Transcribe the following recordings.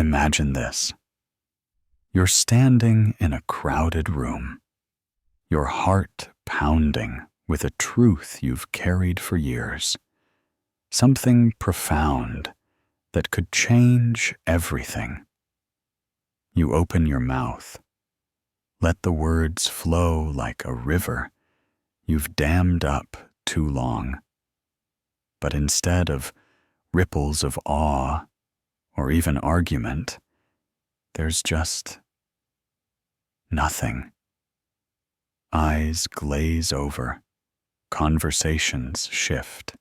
Imagine this. You're standing in a crowded room, your heart pounding with a truth you've carried for years, something profound that could change everything. You open your mouth, let the words flow like a river you've dammed up too long. But instead of ripples of awe or even argument, there's just nothing. Eyes glaze over, conversations shift,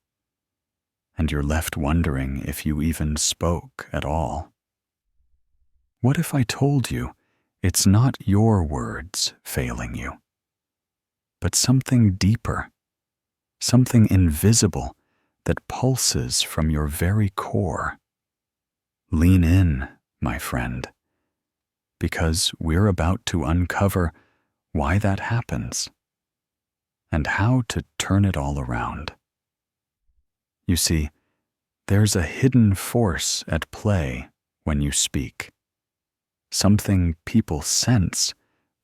and you're left wondering if you even spoke at all. What if I told you it's not your words failing you, but something deeper, something invisible that pulses from your core core? Lean in, my friend, because we're about to uncover why that happens and how to turn it all around. You see, there's a hidden force at play when you speak, something people sense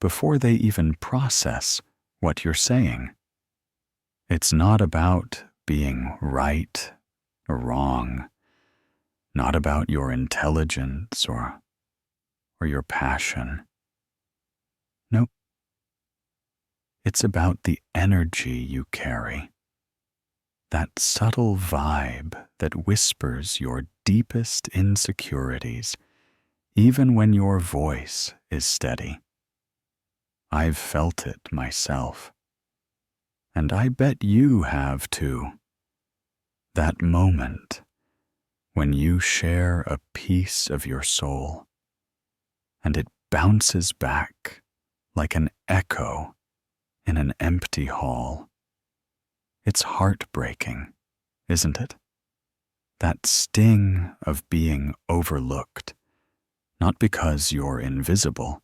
before they even process what you're saying. It's not about being right or wrong, not about your intelligence or your passion. Nope. It's about the energy you carry, that subtle vibe that whispers your deepest insecurities, even when your voice is steady. I've felt it myself, and I bet you have too. That moment when you share a piece of your soul, and it bounces back like an echo in an empty hall. It's heartbreaking, isn't it? That sting of being overlooked, not because you're invisible,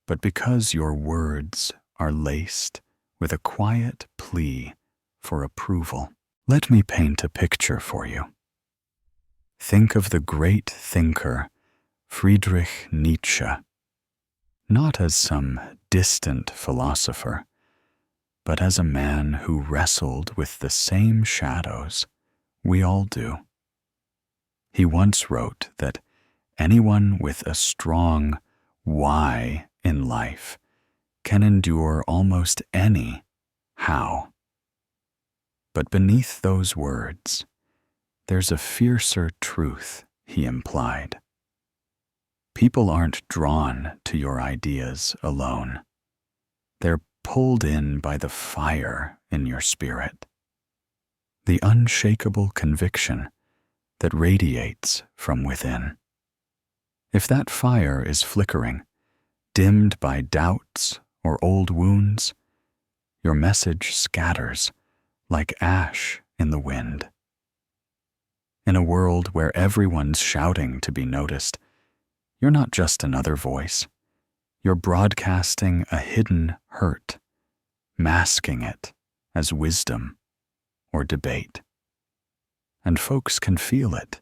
but because your words are laced with a quiet plea for approval. Let me paint a picture for you. Think of the great thinker Friedrich Nietzsche, not as some distant philosopher, but as a man who wrestled with the same shadows we all do. He once wrote that anyone with a strong why in life can endure almost any how. But beneath those words, there's a fiercer truth, he implied. People aren't drawn to your ideas alone. They're pulled in by the fire in your spirit, the unshakable conviction that radiates from within. If that fire is flickering, dimmed by doubts or old wounds, your message scatters like ash in the wind. In a world where everyone's shouting to be noticed, you're not just another voice. You're broadcasting a hidden hurt, masking it as wisdom or debate. And folks can feel it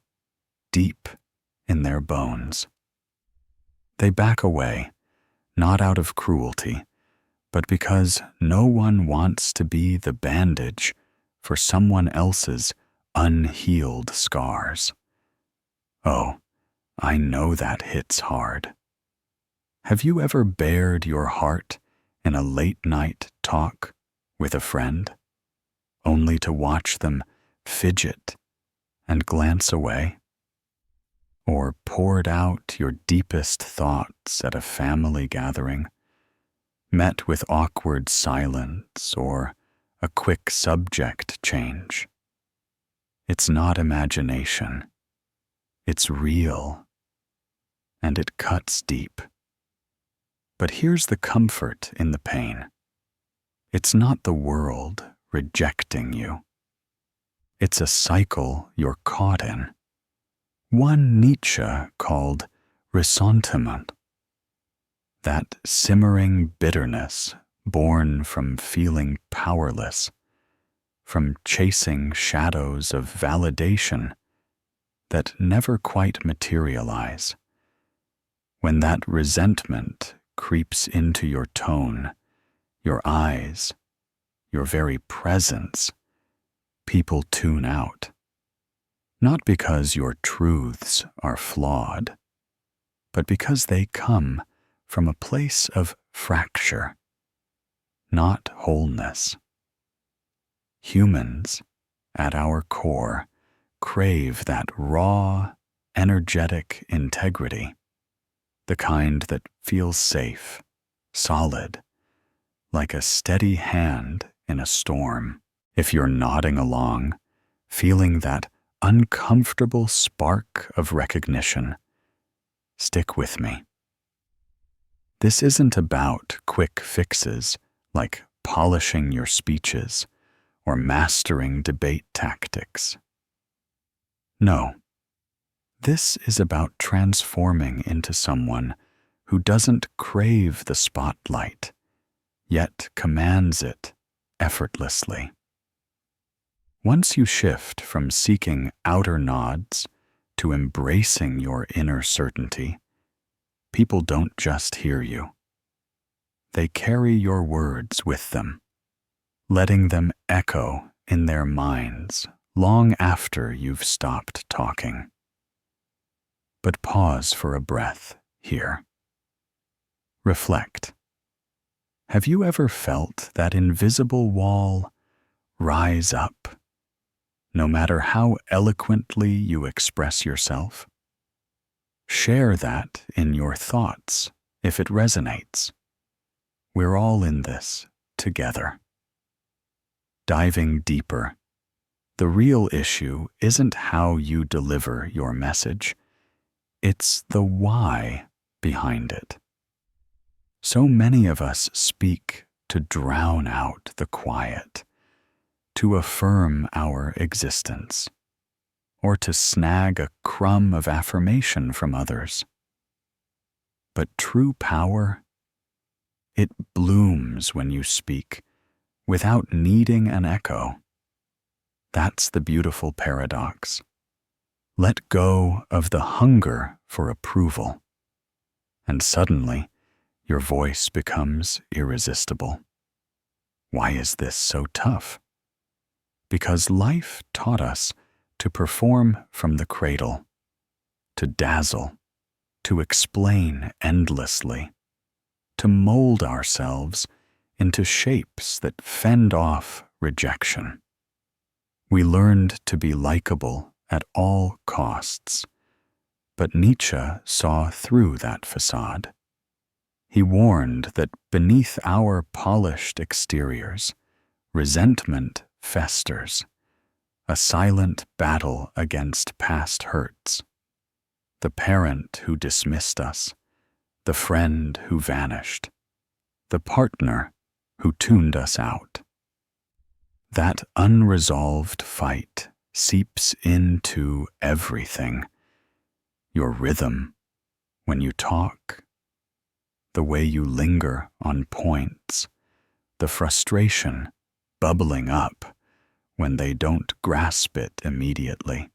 deep in their bones. They back away, not out of cruelty, but because no one wants to be the bandage for someone else's unhealed scars. Oh, I know that hits hard. Have you ever bared your heart in a late-night talk with a friend, only to watch them fidget and glance away? Or poured out your deepest thoughts at a family gathering, met with awkward silence or a quick subject change? It's not imagination. It's real, and it cuts deep. But here's the comfort in the pain. It's not the world rejecting you. It's a cycle you're caught in, one Nietzsche called ressentiment, that simmering bitterness born from feeling powerless, from chasing shadows of validation that never quite materialize, When that resentment creeps into your tone, your eyes, your very presence, people tune out. Not because your truths are flawed, but because they come from a place of fracture, not wholeness. Humans, at our core, crave that raw, energetic integrity, the kind that feels safe, solid, like a steady hand in a storm. If you're nodding along, feeling that uncomfortable spark of recognition, stick with me. This isn't about quick fixes like polishing your speeches or mastering debate tactics. No, this is about transforming into someone who doesn't crave the spotlight, yet commands it effortlessly. Once you shift from seeking outer nods to embracing your inner certainty, people don't just hear you. They carry your words with them, letting them echo in their minds long after you've stopped talking. But pause for a breath here. Reflect. Have you ever felt that invisible wall rise up, no matter how eloquently you express yourself? Share that in your thoughts if it resonates. We're all in this together. Diving deeper, the real issue isn't how you deliver your message, it's the why behind it. So many of us speak to drown out the quiet, to affirm our existence, or to snag a crumb of affirmation from others. But true power, it blooms when you speak without needing an echo. That's the beautiful paradox. Let go of the hunger for approval, and suddenly your voice becomes irresistible. Why is this so tough? Because life taught us to perform from the cradle, to dazzle, to explain endlessly, to mold ourselves into shapes that fend off rejection. We learned to be likable at all costs, but Nietzsche saw through that facade. He warned that beneath our polished exteriors, resentment festers, a silent battle against past hurts. The parent who dismissed us, the friend who vanished, the partner who tuned us out. That unresolved fight seeps into everything. Your rhythm, when you talk, the way you linger on points, the frustration bubbling up when they don't grasp it immediately.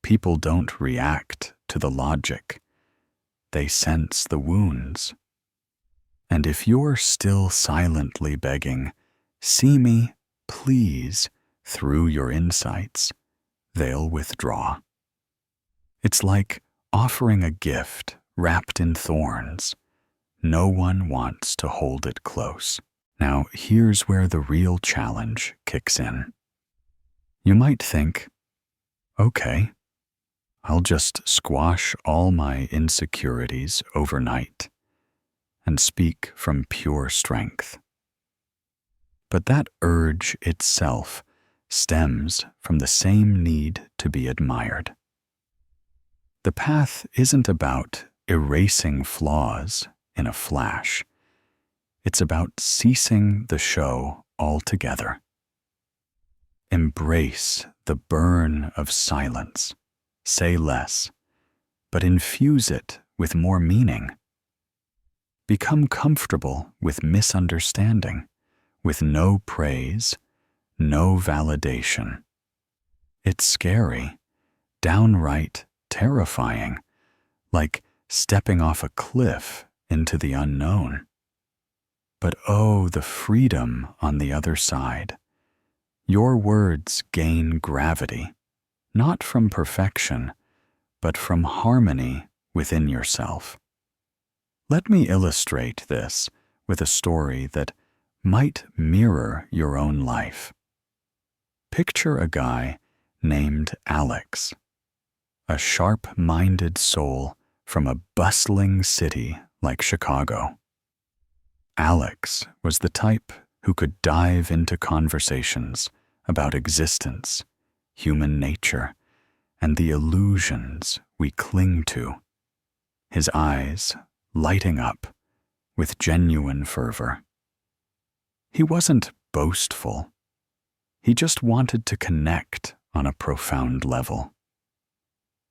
People don't react to the logic. They sense the wounds. And if you're still silently begging, "See me, please," through your insights, they'll withdraw. It's like offering a gift wrapped in thorns. No one wants to hold it close. Now, here's where the real challenge kicks in. You might think, okay, I'll just squash all my insecurities overnight and speak from pure strength. But that urge itself stems from the same need to be admired. The path isn't about erasing flaws in a flash. It's about ceasing the show altogether. Embrace the burn of silence. Say less, but infuse it with more meaning. Become comfortable with misunderstanding, with no praise, no validation. It's scary, downright terrifying, like stepping off a cliff into the unknown. But oh, the freedom on the other side. Your words gain gravity, not from perfection, but from harmony within yourself. Let me illustrate this with a story that might mirror your own life. Picture a guy named Alex, a sharp-minded soul from a bustling city like Chicago. Alex was the type who could dive into conversations about existence, human nature, and the illusions we cling to, his eyes lighting up with genuine fervor. He wasn't boastful. He just wanted to connect on a profound level.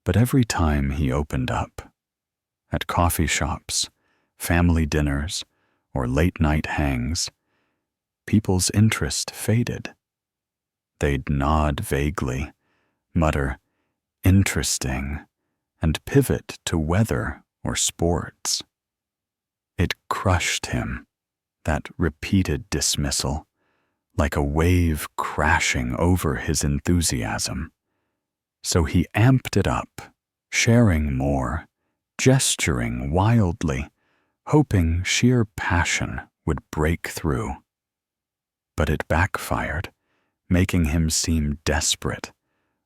But every time he opened up, at coffee shops, family dinners, or late-night hangs, people's interest faded. They'd nod vaguely, mutter, "interesting," and pivot to weather or sports. It crushed him, that repeated dismissal, like a wave crashing over his enthusiasm. So he amped it up, sharing more, gesturing wildly, hoping sheer passion would break through. But it backfired, making him seem desperate,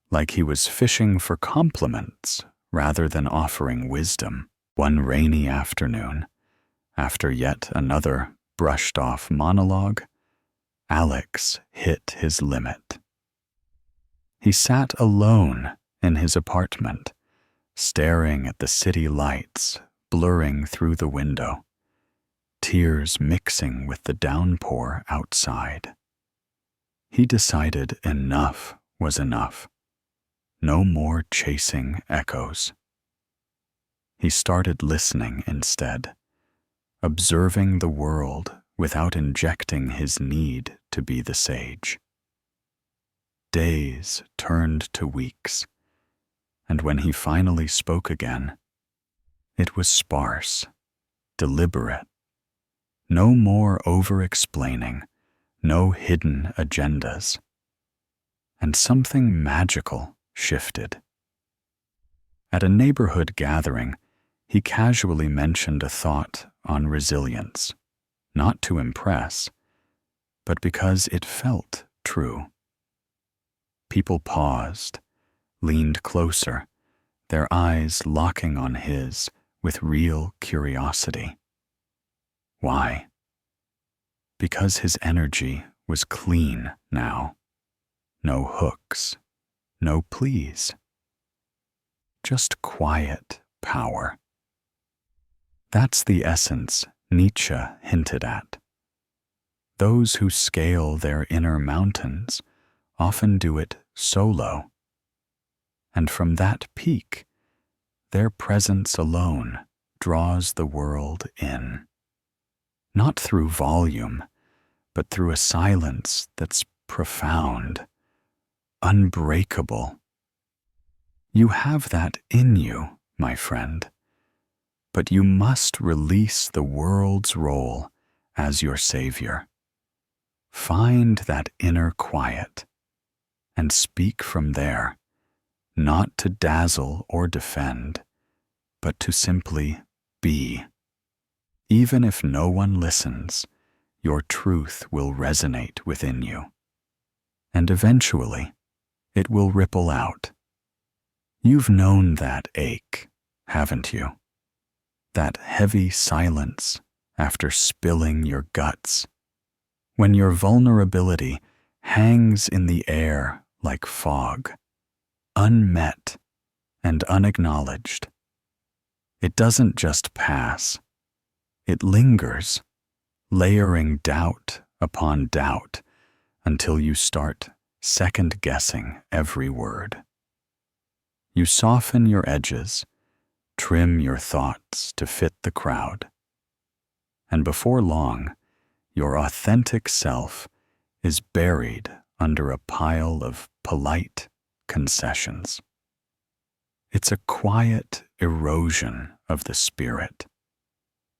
like he was fishing for compliments rather than offering wisdom. One rainy afternoon, after yet another brushed-off monologue, Alex hit his limit. He sat alone in his apartment, staring at the city lights blurring through the window, tears mixing with the downpour outside. He decided enough was enough. No more chasing echoes. He started listening instead, observing the world without injecting his need to be the sage. Days turned to weeks, and when he finally spoke again, it was sparse, deliberate. No more over-explaining, no hidden agendas. And something magical shifted. At a neighborhood gathering, he casually mentioned a thought on resilience, not to impress, but because it felt true. People paused, leaned closer, their eyes locking on his with real curiosity. Why? Because his energy was clean now. No hooks, no pleas. Just quiet power. That's the essence Nietzsche hinted at. Those who scale their inner mountains often do it solo. And from that peak, their presence alone draws the world in. Not through volume, but through a silence that's profound, unbreakable. You have that in you, my friend, but you must release the world's role as your savior. Find that inner quiet and speak from there, not to dazzle or defend, but to simply be. Even if no one listens, your truth will resonate within you. And eventually, it will ripple out. You've known that ache, haven't you? That heavy silence after spilling your guts, when your vulnerability hangs in the air like fog, unmet and unacknowledged. It doesn't just pass. It lingers, layering doubt upon doubt until you start second-guessing every word. You soften your edges, trim your thoughts to fit the crowd, and before long, your authentic self is buried under a pile of polite concessions. It's a quiet erosion of the spirit,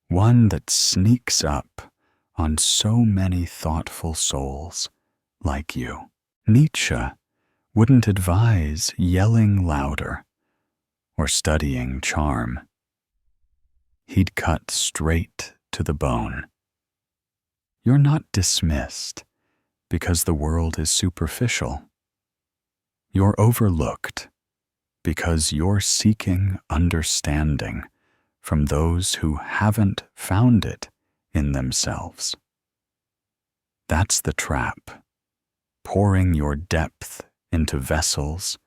one that sneaks up on so many thoughtful souls like you. Nietzsche wouldn't advise yelling louder or studying charm. He'd cut straight to the bone. You're not dismissed because the world is superficial. You're overlooked because you're seeking understanding from those who haven't found it in themselves. That's the trap, pouring your depth into vessels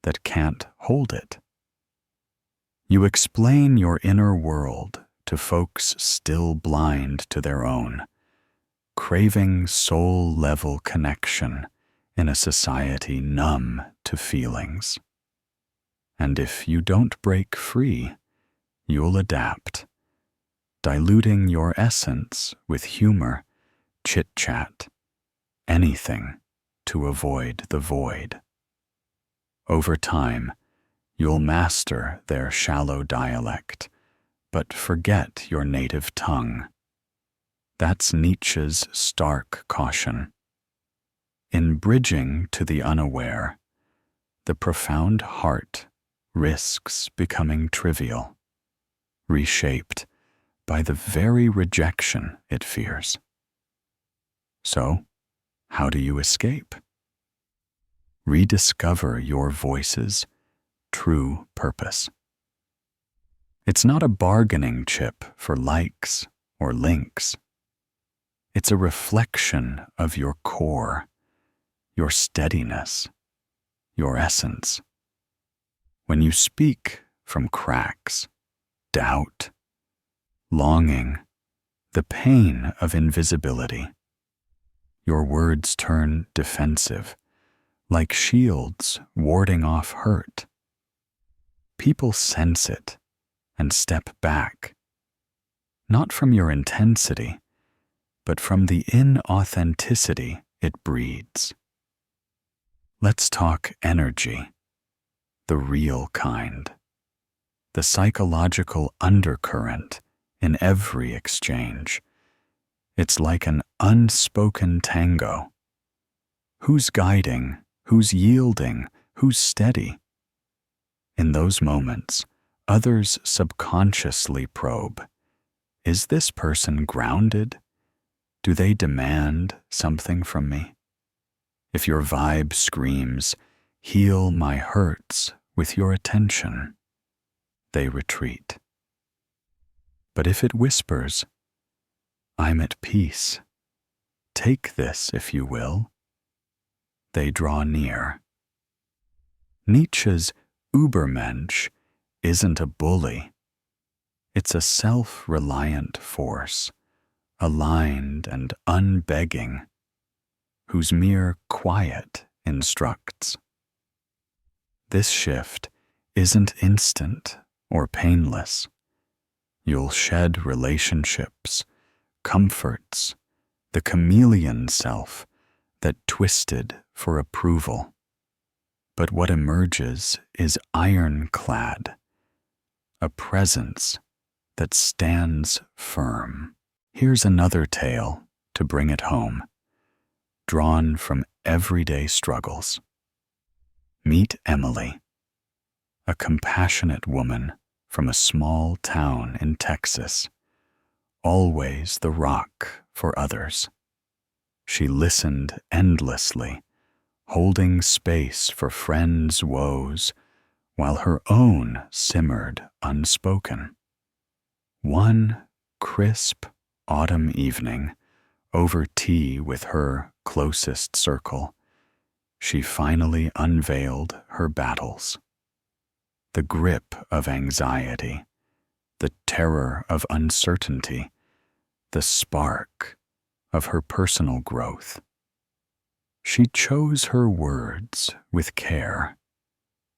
that can't hold it. You explain your inner world to folks still blind to their own, craving soul-level connection in a society numb to feelings. And if you don't break free, you'll adapt, diluting your essence with humor, chit-chat, anything to avoid the void. Over time, you'll master their shallow dialect, but forget your native tongue. That's Nietzsche's stark caution. In bridging to the unaware, the profound heart risks becoming trivial, reshaped by the very rejection it fears. So, how do you escape? Rediscover your voice's true purpose. It's not a bargaining chip for likes or links. It's a reflection of your core, your steadiness, your essence. When you speak from cracks, doubt, longing, the pain of invisibility, your words turn defensive, like shields warding off hurt. People sense it and step back, not from your intensity, but from the inauthenticity it breeds. Let's talk energy, the real kind, the psychological undercurrent in every exchange. It's like an unspoken tango. Who's guiding? Who's yielding? Who's steady? In those moments, others subconsciously probe. Is this person grounded? Do they demand something from me? If your vibe screams, "Heal my hurts with your attention," they retreat. But if it whispers, "I'm at peace, take this if you will," they draw near. Nietzsche's Übermensch isn't a bully. It's a self-reliant force, aligned and unbegging, whose mere quiet instructs. This shift isn't instant or painless. You'll shed relationships, comforts, the chameleon self that twisted for approval. But what emerges is ironclad, a presence that stands firm. Here's another tale to bring it home, drawn from everyday struggles. Meet Emily, a compassionate woman from a small town in Texas, always the rock for others. She listened endlessly, holding space for friends' woes, while her own simmered unspoken. One crisp autumn evening, over tea with her closest circle, she finally unveiled her battles. The grip of anxiety, the terror of uncertainty, the spark of her personal growth. She chose her words with care,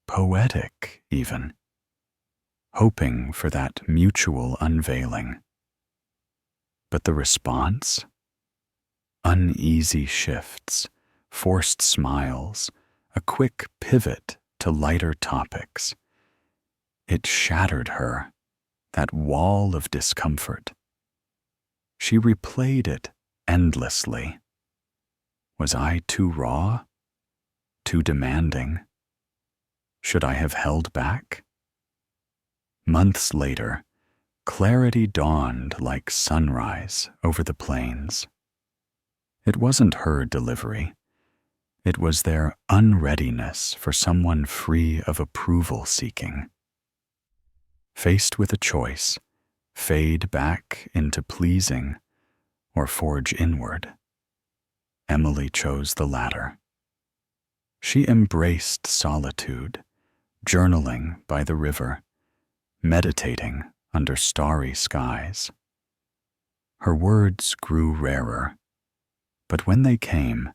poetic even, hoping for that mutual unveiling. But the response? Uneasy shifts, forced smiles, a quick pivot to lighter topics. It shattered her, that wall of discomfort. She replayed it endlessly. Was I too raw? Too demanding? Should I have held back? Months later, clarity dawned like sunrise over the plains. It wasn't her delivery. It was their unreadiness for someone free of approval-seeking. Faced with a choice, fade back into pleasing or forge inward, Emily chose the latter. She embraced solitude, journaling by the river, meditating under starry skies. Her words grew rarer, but when they came,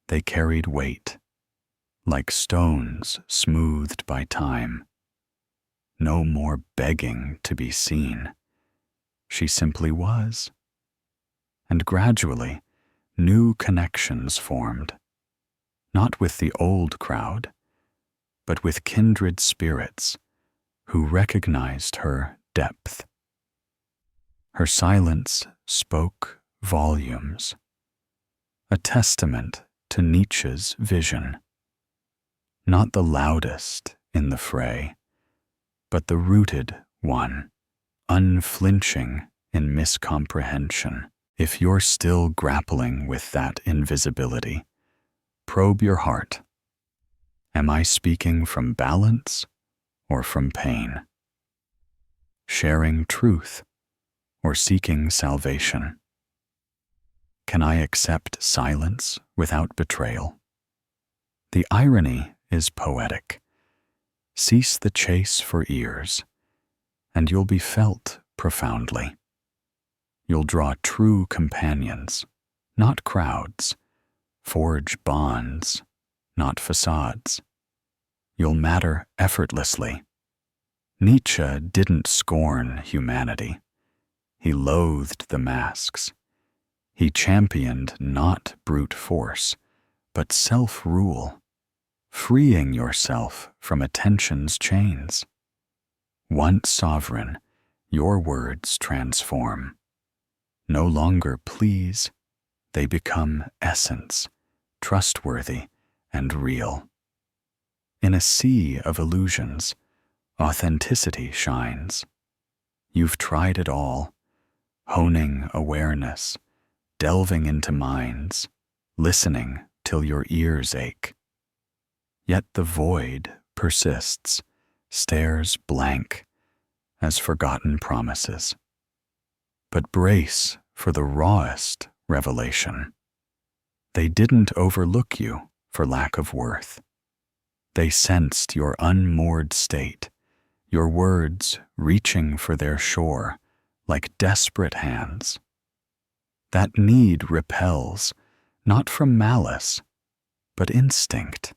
they carried weight, like stones smoothed by time. No more begging to be seen. She simply was. And gradually, new connections formed, not with the old crowd, but with kindred spirits who recognized her depth. Her silence spoke volumes, a testament to Nietzsche's vision. Not the loudest in the fray, but the rooted one, unflinching in miscomprehension. If you're still grappling with that invisibility, probe your heart. Am I speaking from balance or from pain? Sharing truth or seeking salvation? Can I accept silence without betrayal? The irony is poetic. Cease the chase for ears, and you'll be felt profoundly. You'll draw true companions, not crowds. Forge bonds, not facades. You'll matter effortlessly. Nietzsche didn't scorn humanity. He loathed the masks. He championed not brute force, but self-rule, freeing yourself from attention's chains. Once sovereign, your words transform. No longer please, they become essence, trustworthy and real. In a sea of illusions, authenticity shines. You've tried it all, honing awareness, delving into minds, listening till your ears ache. Yet the void persists, stares blank as forgotten promises. But brace for the rawest revelation. They didn't overlook you for lack of worth. They sensed your unmoored state, your words reaching for their shore like desperate hands. That need repels, not from malice, but instinct.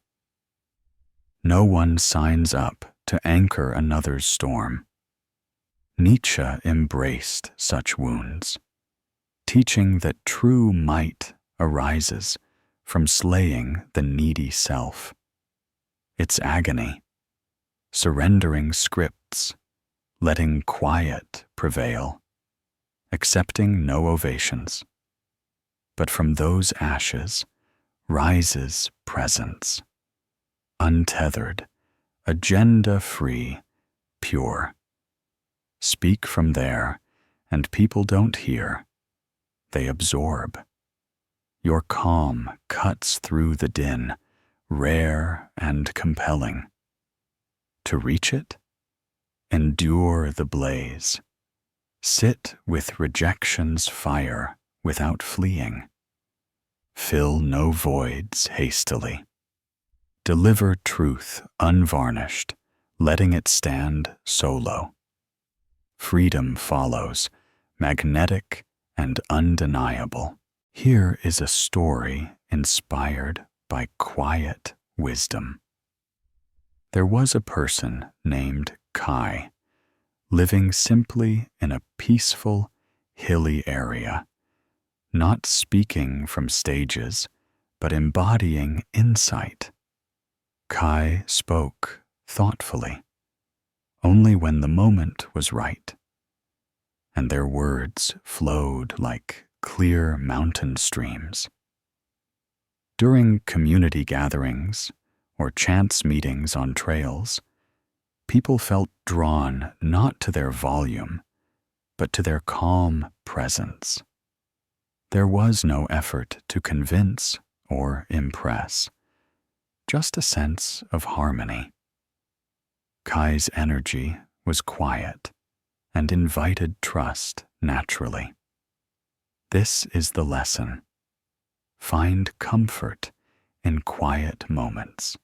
No one signs up to anchor another's storm. Nietzsche embraced such wounds, teaching that true might arises from slaying the needy self. Its agony, surrendering scripts, letting quiet prevail, accepting no ovations. But from those ashes rises presence, untethered, agenda-free, pure. Speak from there, and people don't hear. They absorb. Your calm cuts through the din, rare and compelling. To reach it, endure the blaze. Sit with rejection's fire without fleeing. Fill no voids hastily. Deliver truth unvarnished, letting it stand solo. Freedom follows, magnetic and undeniable. Here is a story inspired by quiet wisdom. There was a person named Kai, living simply in a peaceful, hilly area, not speaking from stages, but embodying insight. Kai spoke thoughtfully, only when the moment was right. and their words flowed like clear mountain streams. During community gatherings or chance meetings on trails, people felt drawn not to their volume, but to their calm presence. There was no effort to convince or impress, just a sense of harmony. Kai's energy was quiet and invited trust naturally. This is the lesson. Find comfort in quiet moments.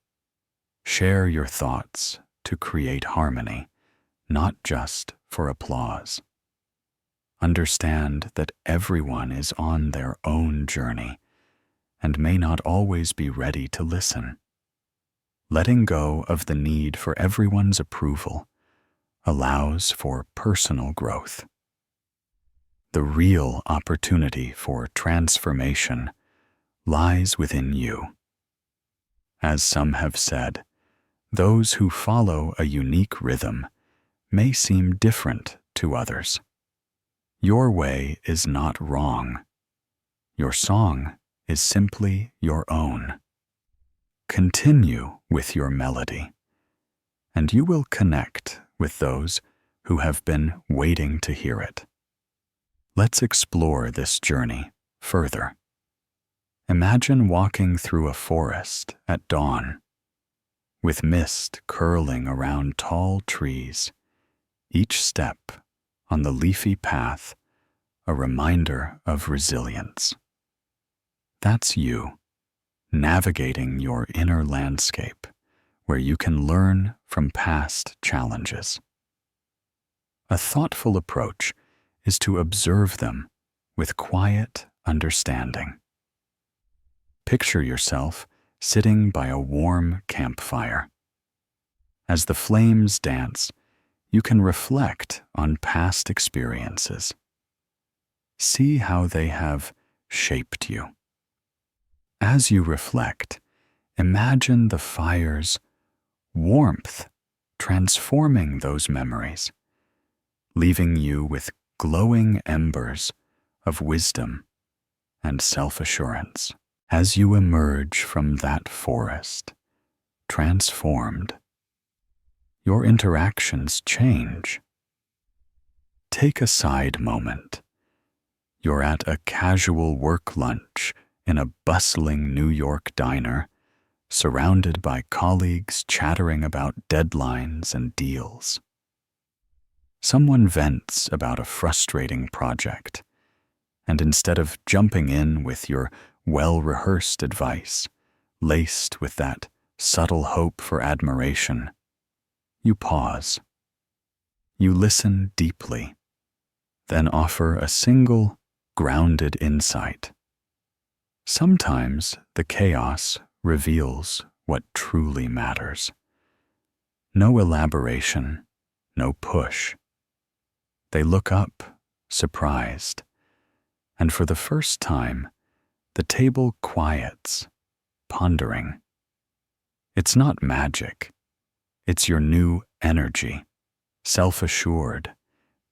Share your thoughts to create harmony, not just for applause. Understand that everyone is on their own journey and may not always be ready to listen. Letting go of the need for everyone's approval allows for personal growth. The real opportunity for transformation lies within you. As some have said, those who follow a unique rhythm may seem different to others. Your way is not wrong. Your song is simply your own. Continue with your melody, and you will connect with those who have been waiting to hear it. Let's explore this journey further. Imagine walking through a forest at dawn, with mist curling around tall trees, each step on the leafy path a reminder of resilience. That's you, navigating your inner landscape, where you can learn from past challenges. A thoughtful approach is to observe them with quiet understanding. Picture yourself sitting by a warm campfire. As the flames dance, you can reflect on past experiences. See how they have shaped you. As you reflect, imagine the fire's warmth transforming those memories, leaving you with glowing embers of wisdom and self-assurance. As you emerge from that forest, transformed, your interactions change. Take a side moment. You're at a casual work lunch in a bustling New York diner, surrounded by colleagues chattering about deadlines and deals. Someone vents about a frustrating project, and instead of jumping in with your well-rehearsed advice, laced with that subtle hope for admiration, you pause. You listen deeply, then offer a single, grounded insight. Sometimes the chaos reveals what truly matters. No elaboration, no push. They look up, surprised, and for the first time, the table quiets, pondering. It's not magic. It's your new energy, self-assured,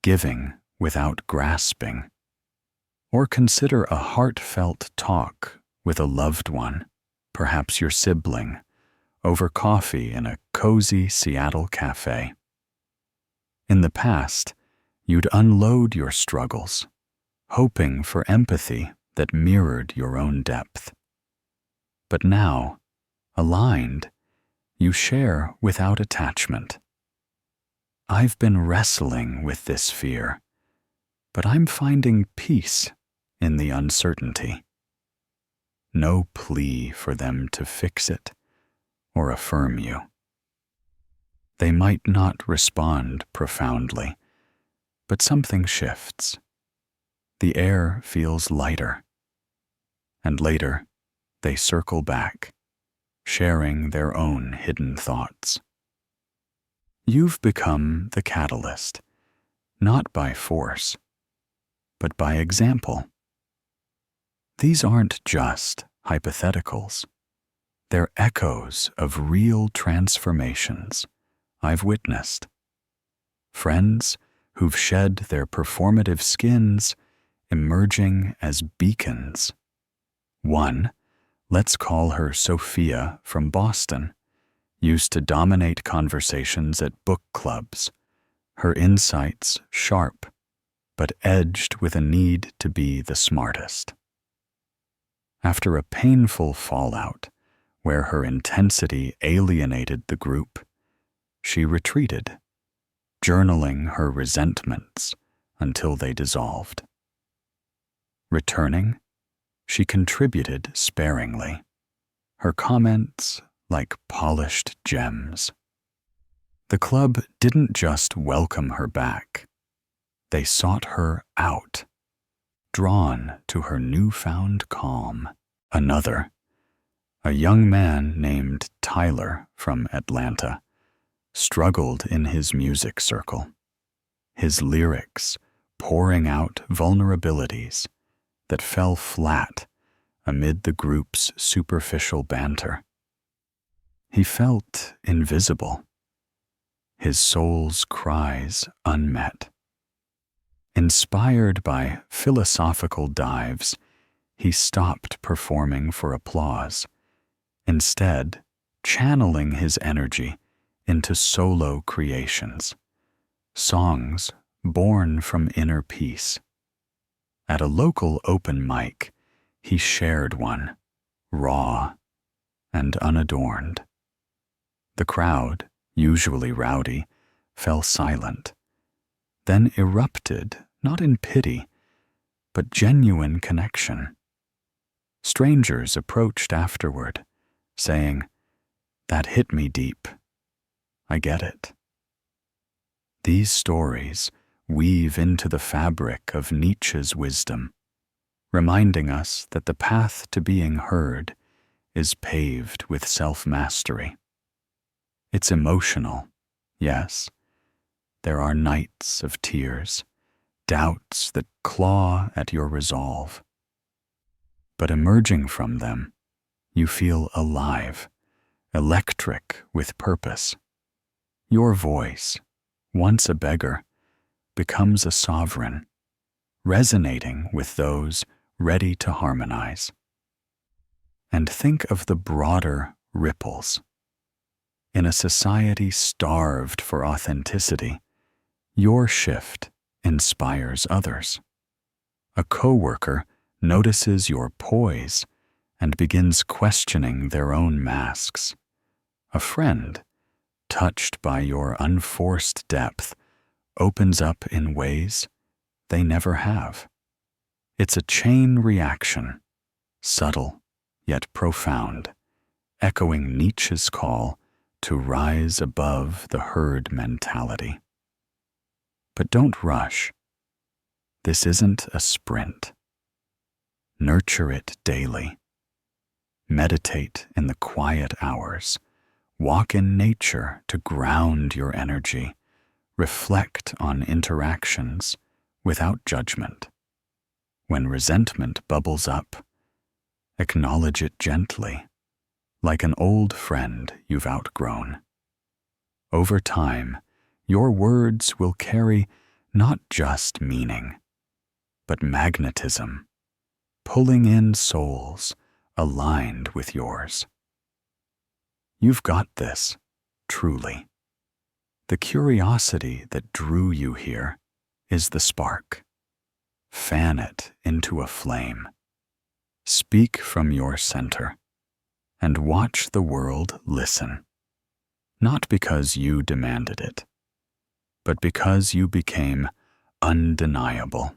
giving without grasping. Or consider a heartfelt talk with a loved one, perhaps your sibling, over coffee in a cozy Seattle cafe. In the past, you'd unload your struggles, hoping for empathy that mirrored your own depth. But now, aligned, you share without attachment. I've been wrestling with this fear, but I'm finding peace in the uncertainty. No plea for them to fix it or affirm you. They might not respond profoundly, but something shifts. The air feels lighter, and later they circle back, sharing their own hidden thoughts. You've become the catalyst, not by force, but by example. These aren't just hypotheticals. They're echoes of real transformations I've witnessed. Friends who've shed their performative skins, emerging as beacons. One, let's call her Sophia from Boston, used to dominate conversations at book clubs, her insights sharp, but edged with a need to be the smartest. After a painful fallout, where her intensity alienated the group, she retreated, journaling her resentments until they dissolved. Returning, she contributed sparingly, her comments like polished gems. The club didn't just welcome her back, they sought her out, drawn to her newfound calm. Another, a young man named Tyler from Atlanta, struggled in his music circle, his lyrics pouring out vulnerabilities that fell flat amid the group's superficial banter. He felt invisible, his soul's cries unmet. Inspired by philosophical dives, he stopped performing for applause, instead channeling his energy into solo creations, songs born from inner peace. At a local open mic, he shared one, raw and unadorned. The crowd, usually rowdy, fell silent, then erupted not in pity, but genuine connection. Strangers approached afterward, saying, "That hit me deep. I get it." These stories weave into the fabric of Nietzsche's wisdom, reminding us that the path to being heard is paved with self-mastery. It's emotional, yes. There are nights of tears, doubts that claw at your resolve. But emerging from them, you feel alive, electric with purpose. Your voice, once a beggar, becomes a sovereign, resonating with those ready to harmonize. And think of the broader ripples. In a society starved for authenticity, your shift inspires others. A coworker notices your poise and begins questioning their own masks. A friend, touched by your unforced depth, opens up in ways they never have. It's a chain reaction, subtle yet profound, echoing Nietzsche's call to rise above the herd mentality. But don't rush. This isn't a sprint. Nurture it daily. Meditate in the quiet hours. Walk in nature to ground your energy. Reflect on interactions without judgment. When resentment bubbles up, acknowledge it gently, like an old friend you've outgrown. Over time, your words will carry not just meaning, but magnetism, pulling in souls aligned with yours. You've got this, truly. The curiosity that drew you here is the spark. Fan it into a flame. Speak from your center, and watch the world listen. Not because you demanded it, but because you became undeniable.